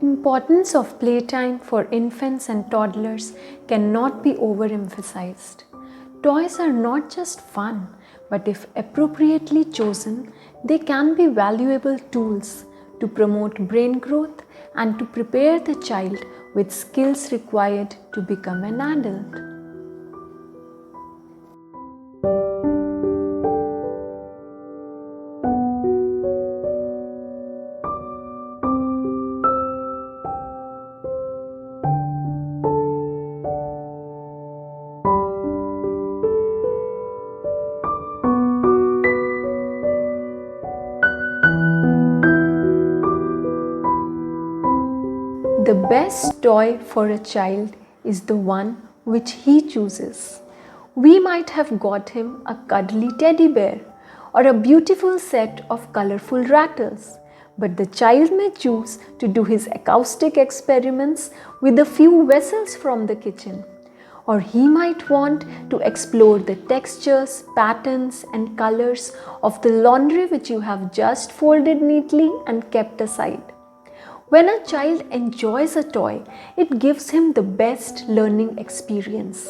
Importance of playtime for infants and toddlers cannot be overemphasized. Toys are not just fun, but if appropriately chosen, they can be valuable tools to promote brain growth and to prepare the child with skills required to become an adult. The best toy for a child is the one which he chooses. We might have got him a cuddly teddy bear or a beautiful set of colorful rattles, but the child may choose to do his acoustic experiments with a few vessels from the kitchen. Or he might want to explore the textures, patterns, and colors of the laundry which you have just folded neatly and kept aside. When a child enjoys a toy, it gives him the best learning experience.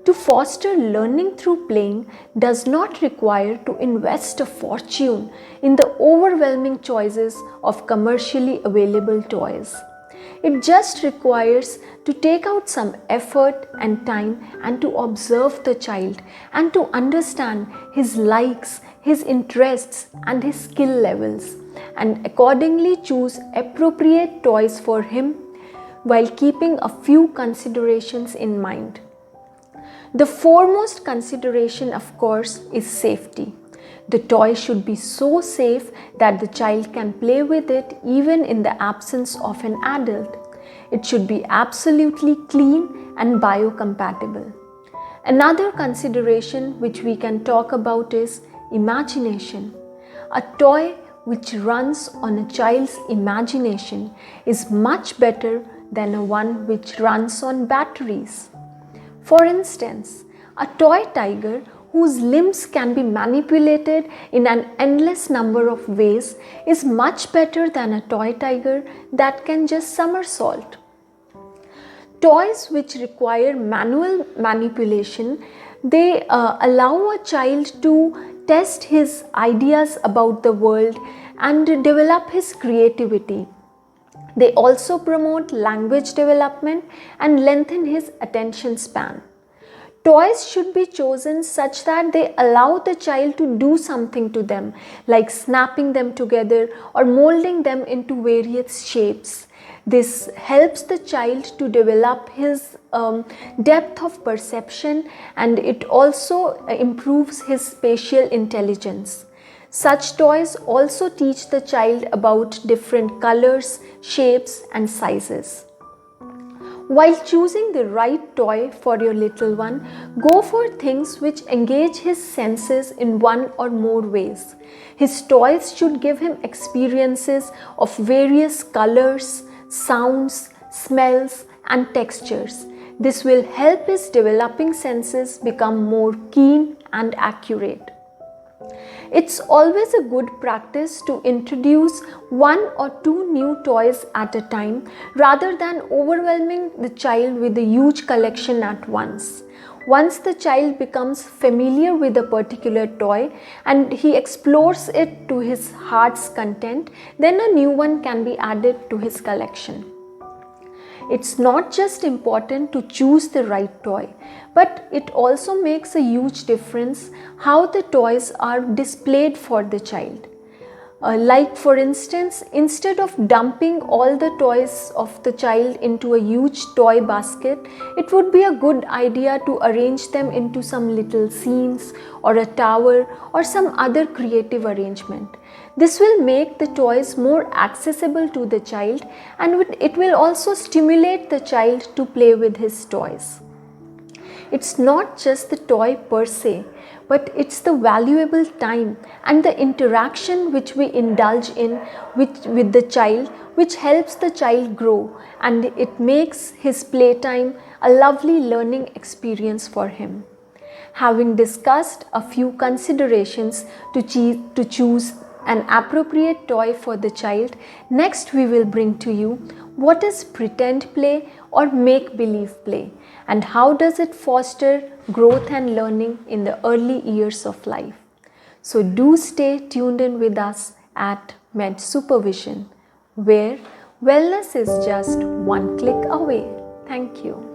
To foster learning through playing does not require to invest a fortune in the overwhelming choices of commercially available toys. It just requires to take out some effort and time and to observe the child and to understand his likes, his interests, and his skill levels, and accordingly choose appropriate toys for him while keeping a few considerations in mind. The foremost consideration, of course, is safety. The toy should be so safe that the child can play with it even in the absence of an adult. It should be absolutely clean and biocompatible. Another consideration which we can talk about is imagination. A toy which runs on a child's imagination is much better than a one which runs on batteries. For instance, a toy tiger whose limbs can be manipulated in an endless number of ways is much better than a toy tiger that can just somersault. Toys which require manual manipulation, they allow a child to test his ideas about the world and develop his creativity. They also promote language development and lengthen his attention span. Toys should be chosen such that they allow the child to do something to them, like snapping them together or molding them into various shapes. This helps the child to develop his depth of perception, and it also improves his spatial intelligence. Such toys also teach the child about different colors, shapes, and sizes. While choosing the right toy for your little one, go for things which engage his senses in one or more ways. His toys should give him experiences of various colors, sounds, smells, and textures. This will help his developing senses become more keen and accurate. It's always a good practice to introduce one or two new toys at a time rather than overwhelming the child with a huge collection at once. Once the child becomes familiar with a particular toy and he explores it to his heart's content, then a new one can be added to his collection. It's not just important to choose the right toy, but it also makes a huge difference how the toys are displayed for the child. Like for instance, instead of dumping all the toys of the child into a huge toy basket, it would be a good idea to arrange them into some little scenes or a tower or some other creative arrangement. This will make the toys more accessible to the child, and it will also stimulate the child to play with his toys. It's not just the toy per se, but it's the valuable time and the interaction which we indulge in with the child, which helps the child grow, and it makes his playtime a lovely learning experience for him. Having discussed a few considerations to choose an appropriate toy for the child, next we will bring to you What is pretend play or make believe play, and how does it foster growth and learning in the early years of life? So do stay tuned in with us at Med Supervision, where wellness is just one click away. Thank you.